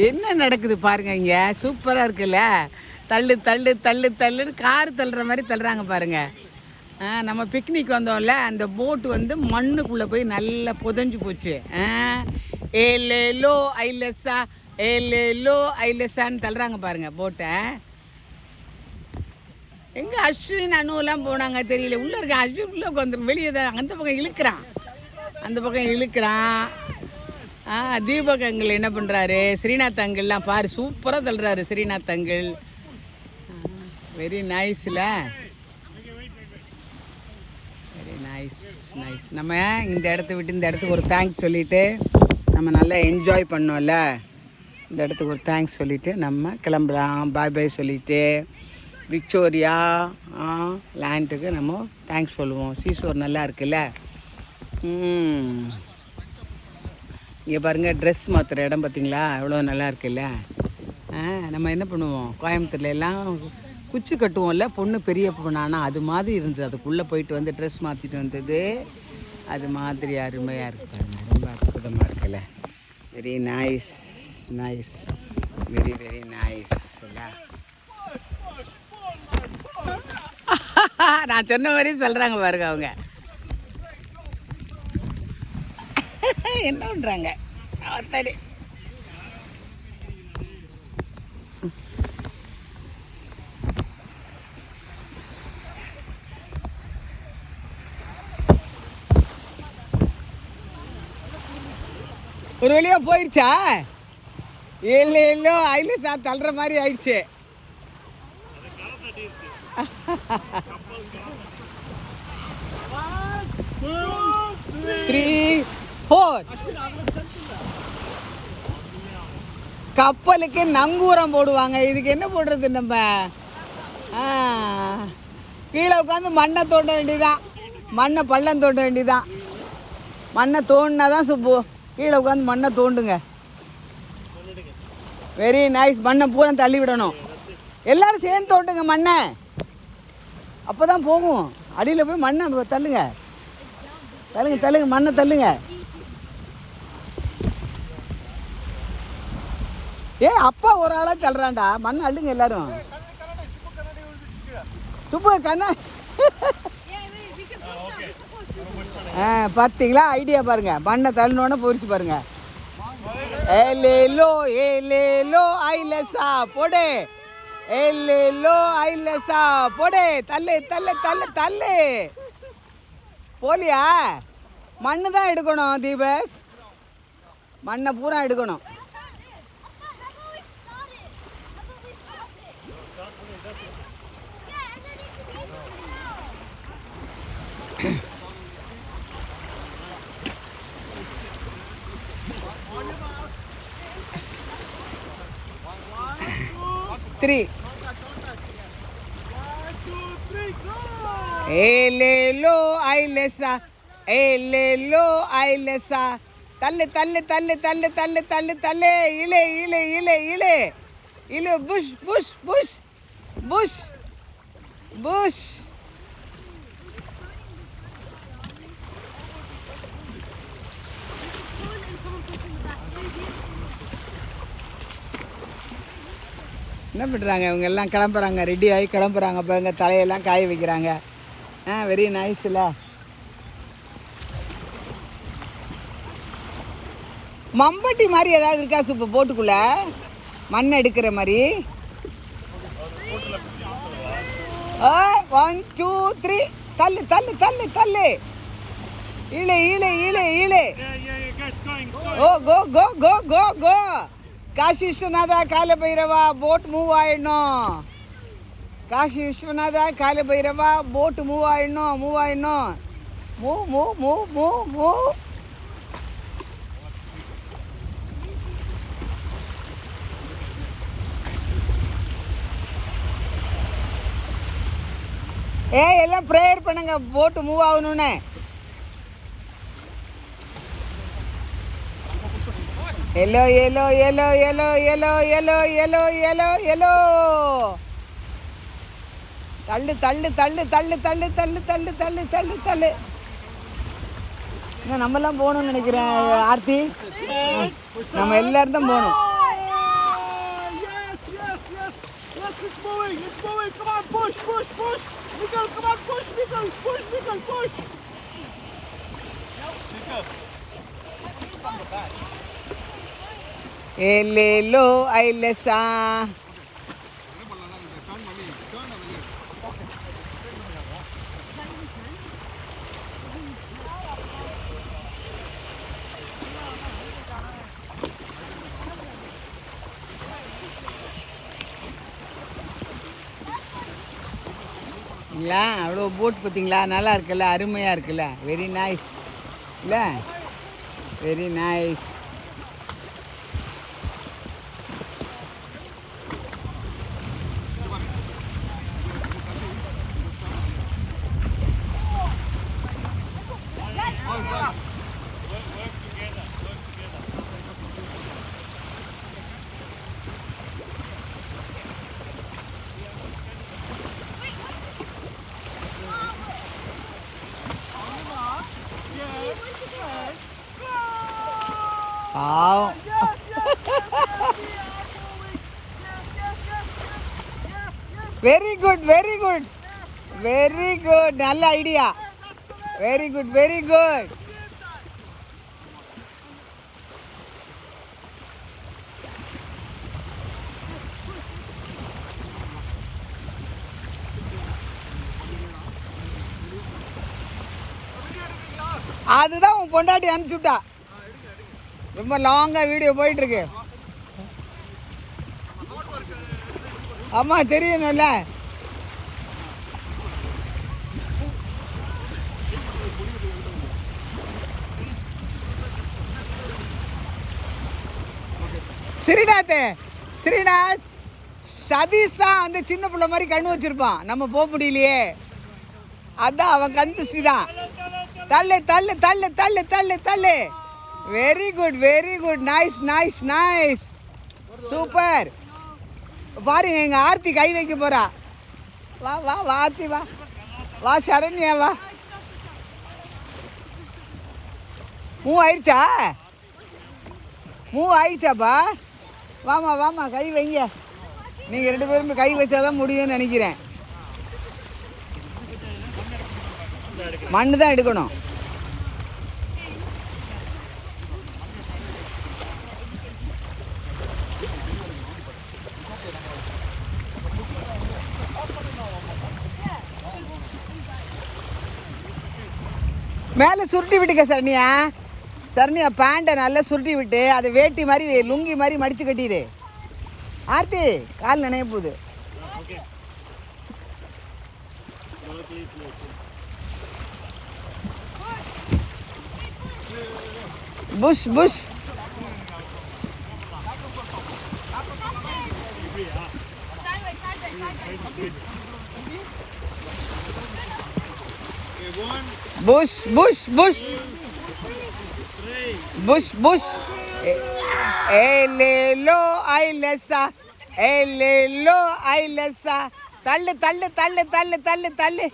என்ன நடக்குது பாருங்க, இங்கே சூப்பராக இருக்குல்ல. தள்ளு தள்ளு தள்ளு தள்ளுன்னு கார் தள்ளுற மாதிரி தள்ளுறாங்க பாருங்க. நம்ம பிக்னிக் வந்தோம்ல, அந்த போட்டு வந்து மண்ணுக்குள்ளே போய் நல்லா புதஞ்சு போச்சு. ஏலேலோ ஐலஸா ஏலேலோ ஐலஸான்னு தள்ளுறாங்க பாருங்க போட்டை. எங்கே அஸ்வின் அணுவெல்லாம் போனாங்க தெரியல. உள்ளே இருக்க அஸ்வின் உள்ளே உட்காந்துருக்கு, வெளியே தான் அந்த பக்கம் இழுக்கிறான், அந்த பக்கம் இழுக்கிறான். தீபக் அங்கிள் என்ன பண்ணுறாரு? ஸ்ரீநாத் அங்கிள்லாம் பாரு சூப்பராக தள்ளுறாரு ஸ்ரீநாத் அங்கிள். வெரி நைஸில், வெரி நைஸ் நைஸ். நம்ம இந்த இடத்த விட்டு இந்த இடத்துக்கு ஒரு தேங்க்ஸ் சொல்லிவிட்டு நம்ம நல்லா என்ஜாய் பண்ணோம்ல, இந்த இடத்துக்கு ஒரு தேங்க்ஸ் சொல்லிவிட்டு நம்ம கிளம்பலாம். பாய் பாய் சொல்லிவிட்டு விக்டோரியா லேண்டுக்கு நம்ம தேங்க்ஸ் சொல்லுவோம். சீசோர் நல்லா இருக்குல்ல. இங்கே பாருங்கள், ட்ரெஸ் மாற்றுற இடம் பார்த்தீங்களா, எவ்வளோ நல்லா இருக்குல்ல. நம்ம என்ன பண்ணுவோம், கோயம்புத்தூர்ல எல்லாம் குச்சி கட்டுவோம்ல, பொண்ணு பெரிய பொண்ணானா அது மாதிரி இருந்தது. அதுக்குள்ளே போயிட்டு வந்து ட்ரெஸ் மாற்றிட்டு வந்தது, அது மாதிரி அருமையாக இருக்கு. ரொம்ப அற்புதமாக இருக்குல்ல. Very nice nice, very very nice இல்லை. நான் சொன்ன மாதிரி சொல்கிறாங்க பாருங்க அவங்க. என்ன பண்ணுறாங்க அவத்தடி. ஒரு வழியா போயிடுச்சா? இல்லோ ஐலஸா தள்ளுற மாதிரி ஆயிடுச்சு. 3 4 கப்பலுக்கு நங்கூரம் போடுவாங்க. இதுக்கு என்ன போடுறது நம்ம? கீழே உட்காந்து மண்ணை தோண்ட வேண்டியதான், மண்ணை பள்ளம் தோண்ட வேண்டியதான். மண்ணை தோண்டினா தான் சுப்பு. கீழே உட்காந்து மண்ணை தோண்டுங்க. Very nice. மண்ணை பூரா தள்ளி விடணும். எல்லோரும் சேர்ந்து தோண்டுங்க மண்ணை, அப்போ தான் போகும். அடியில் போய் மண்ணை தள்ளுங்க தள்ளுங்க தள்ளுங்க, மண்ணை தள்ளுங்க. அப்பா ஒரு ஆளாக தள்ளுறான்டா, மண்ணை அள்ளுங்க எல்லாரும். சுப்பு கண்ணா பார்த்தீங்களா, ஐடியா பாருங்க. மண்ணை தள்ளணுன்னு போயிடுச்சு பாருங்க. ஏலேலோ ஏலேலோ ஐலஸா போடு, ஏலேலோ ஐலஸா போடு. தள்ளு தள்ளு தள்ளு தள்ளு. போலியா? மண்ணு தான் எடுக்கணும் தீபக், மண்ணை பூரா எடுக்கணும். த்ரீ. ஏலேலோ ஐலஸா ஏலேலோ ஐலஸா. தள்ளு தள்ளு தள்ளு தள்ளு தள்ளு தள்ளு தள்ளு. இழு இழு இழு இழு இழு. Push push push push push. என்ன பண்ணுறாங்க இவங்க எல்லாம்? கிளம்புறாங்க, ரெடி ஆகி கிளம்புறாங்க பாருங்க. தலையெல்லாம் காய வைக்கிறாங்க. வெரி நைஸ்ல. மம்பட்டி மாதிரி ஏதாவது இருக்கா சுப்பு போட்டுக்குள்ள, மண் எடுக்கிற மாதிரி? 1 2 3 தள்ளு தள்ளு தள்ளு தள்ளு. இழு இழு இழு இழு. ஓ கோ கோ கோ கோ கோ. காசி விஸ்வநாதா கால பைரவா போட் மூவ் ஆயிடணும். காசி விஸ்வநாதா கால பைரவா போட் மூவ் ஆயிடணும். மூவ் ஆயிடணும். Move move move move move. எல்லாம் ப்ரேயர் பண்ணுங்க போட்டு மூவ் ஆகணும்னு. எல்லோ எல்லோ எல்லோ எல்லோ எல்லோ எல்லோ எல்லோ எல்லோ எல்லோ. தள்ளு தள்ளு தள்ளு தள்ளு தள்ளு தள்ளு தள்ளு தள்ளு தள்ளு தள்ளு. நம்மெல்லாம் போகணும்னு நினைக்கிறேன் ஆர்த்தி. நம்ம எல்லாரும் தான் போகணும். moving. It's moving. Come on, push, push, push. Nickel, come on, push, Nickel. Push, Nickel, push. Nickel. Push from the back. Elelo, Ailesa. இல்லைங்களா அவ்வளோ போட் பார்த்தீங்களா நல்லா இருக்குல்ல அருமையாக இருக்குல்ல வெரி நைஸ் இல்லை வெரி நைஸ் பாவம் very good very good very good நல்ல idea very good very good அதுதான் உன் பொண்டாட்டி அனுப்பிச்சுட்டா ரொம்ப லாங்காக வீடியோ போயிட்டுருக்கு ஆமாம் தெரியணும்ல ஸ்ரீநாத் சதீஷ் தான் அந்த சின்ன பிள்ளை மாதிரி கண்ணு வச்சிருப்பான் நம்ம போக முடியலையே அதான் அவன் கண் திருஷ்டி தான் தள்ளு தள்ளு தள்ளு தள்ளு தள்ளு தள்ளு very good nice nice nice super பாருங்க எங்க ஆர்த்தி கை வைக்க போறா வா வா வா ஆர்த்தி வா வா சரண்யா வா மூவ் ஆயிடுச்சாப்பா வாமா கை வைங்க நீங்கள் 2 பேரும் கை வச்சாதான் முடியும்னு நினைக்கிறேன் மண்ணு தான் எடுக்கணும் மேலே சுருட்டி விட்டுக்க சரண்யா பேண்ட்டை நல்லா சுருட்டி விட்டு அதை வேட்டி மாதிரி லுங்கி மாதிரி மடித்து கட்டிடு ஆர்த்தி கால் நினைய போகுது push push push push push push push ஏலேலோ ஐலசா ஏலேலோ ஐலசா தள்ளு தள்ளு தள்ளு தள்ளு தள்ளு தள்ளு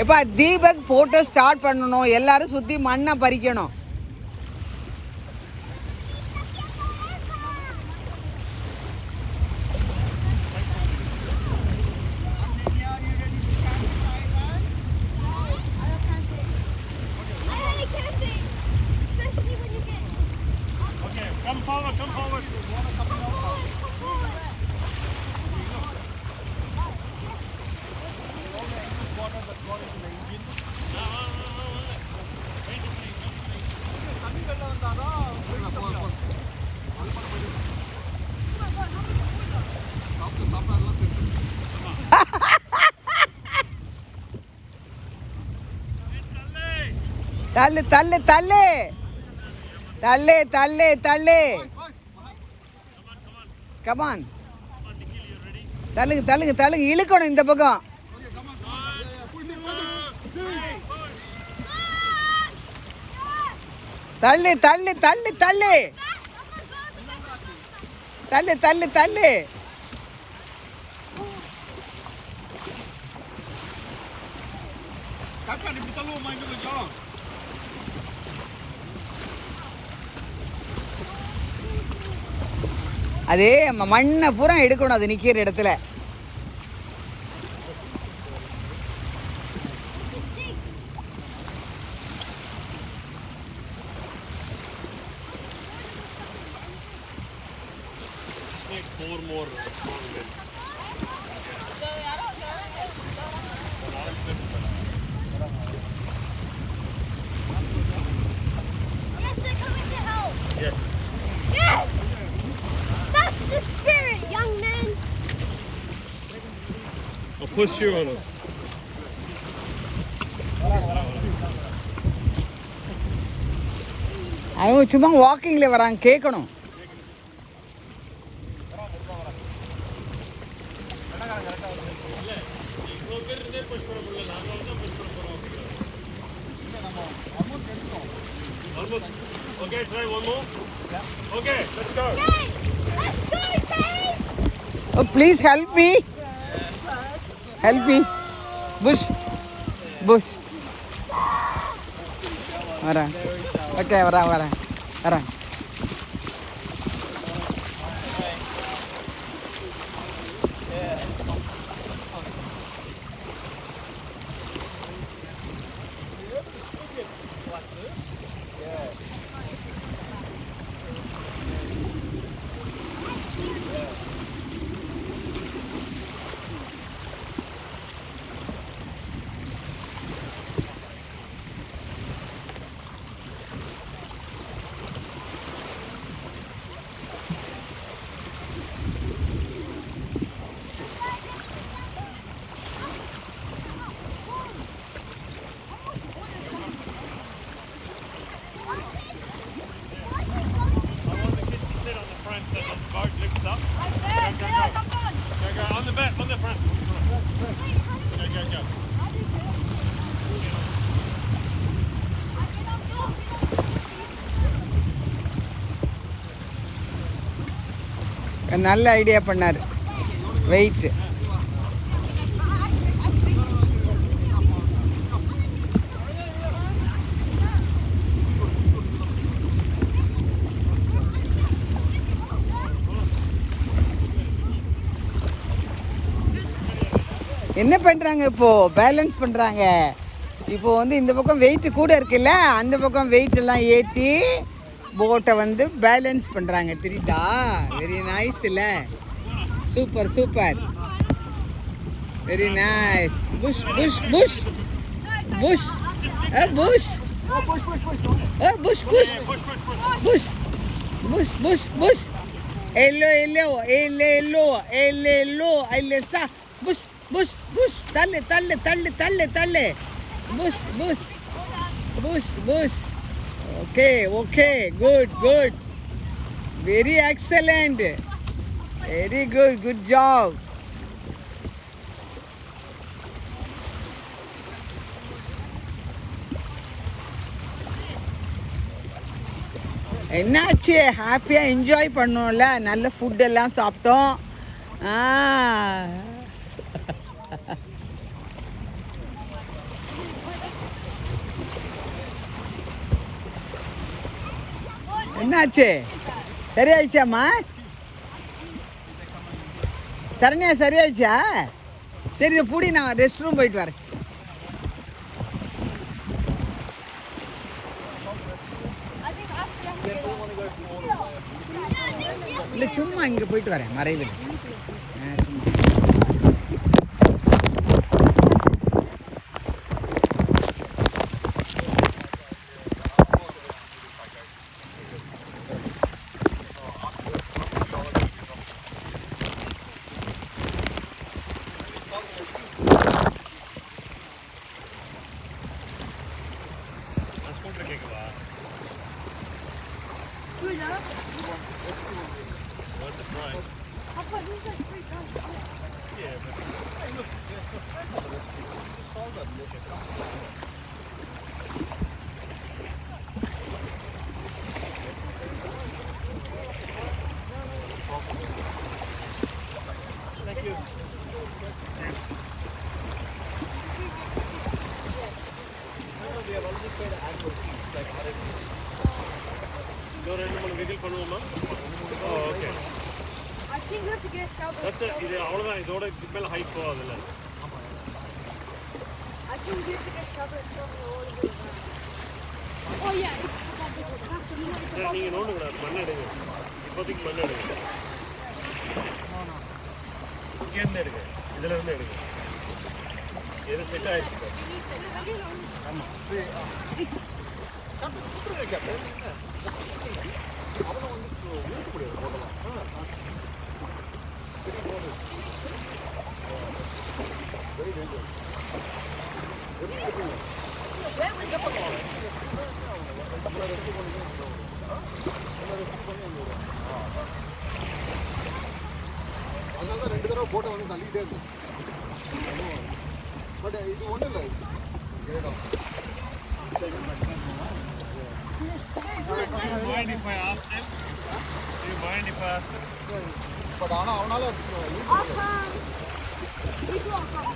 இப்போ தீபக் போட்டோ ஸ்டார்ட் பண்ணணும் எல்லாரும் சுற்றி மண்ணை பறிக்கணும் Come forward. தள்ளு தள்ளு தள்ளு தள்ளு தள்ளு தள்ளு கமான் தள்ளுங்க தள்ளுங்க தள்ளுங்க இழுக்கணும் இந்த பக்கம் தள்ளு தள்ளு தள்ளு தள்ளு தள்ளு தள்ளு தள்ளு. Kakak dia beritahu main dulu jom. அதே மண்ணை பூரா எடுக்கணும் அது நிற்கிற இடத்துல. Yes, they're coming to help. Yes. Yes. That's the spirit, young man. I'll push you on it. அவங்க சும்மா வாக்கிங்கில் வராங்க, கேட்கணும். Okay, try one more. Okay, let's go. Hey, let's go, Dave. Oh, please help me. Help me. Bush. Bush. வரேன். Okay வரேன் வரேன் வரேன். On the back, on the front. Go, go, go. நல்ல idea பண்ணார். வெயிட் என்ன பண்ணுறாங்க இப்போது? Balance பண்ணுறாங்க. இப்போ வந்து இந்த பக்கம் வெயிட்டு கூட இருக்குல்ல, அந்த பக்கம் வெயிட் எல்லாம் ஏற்றி போட்டை வந்து பேலன்ஸ் பண்ணுறாங்க. தெரியுதா? வெரி நைஸ் இல்லை? Super super, very nice. Push push push push push push push push push push push எல்லோ எல்லோ எல்லோ எல்லோ எல்லோ எல்லோ எல்லோ புஷ் புஷ் புஷ் தள்ளு தள்ளு தள்ளு தள்ளு தள்ளு push push push push. Okay okay, good good, very excellent, very good, good job. என்னாச்சு? ஹாப்பியாக என்ஜாய் பண்ணோம்ல, நல்ல ஃபுட்டெல்லாம் சாப்பிட்டோம். என்னாச்சு? சரியாயிடுச்சாம்மா? சரண்யா சரியாயிடுச்சா? சரி, இதை பூடி, நான் ரெஸ்ட் ரூம் போயிட்டு வரேன். இல்லை, சும்மா இங்கே போயிட்டு வரேன், மறைவில். to get a shovel. இது அவ்வளவுதான் இதோட இதுக்கு மேல height போகாதுல்ல I can use to get shovel and shovel all the way around. Oh yeah. சரி நீங்க நோண்டு கூடாது மண் எடுங்க இப்போதைக்கு மண் எடுங்க இங்க இருந்து எடுங்க இதுல இருந்து எடுங்க எது செட் ஆயிடுச்சு ஆமா அவனை வந்து ஊருக்கு முடியாது போட்டலாம் வெரி டேஞ்சர் அதனால தான் 2 தடவை போட்டை வந்து தள்ளிக்கிட்டே இருக்கும் பட் இது ஒன்றும் இல்லை இடம் mind if I ask them? Do you mind if I ask them? But அவனால I'll come. You two will come.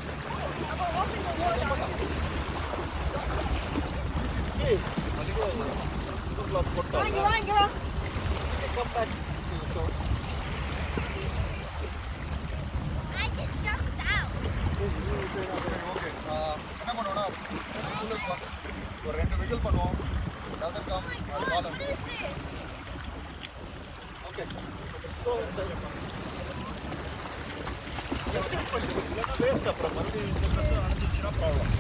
I'm going to open the water. hey, Get on. come back to the shore. I just jumped out. Okay. என்ன பண்ணுவோம்னா ஒரு 2 wiggle பண்ணுவோம் doesn't come I'll call him. What is this? Okay. So waste அப்புறம் மறுபடியும் இந்த dress அணைஞ்சிச்சுன்னா problem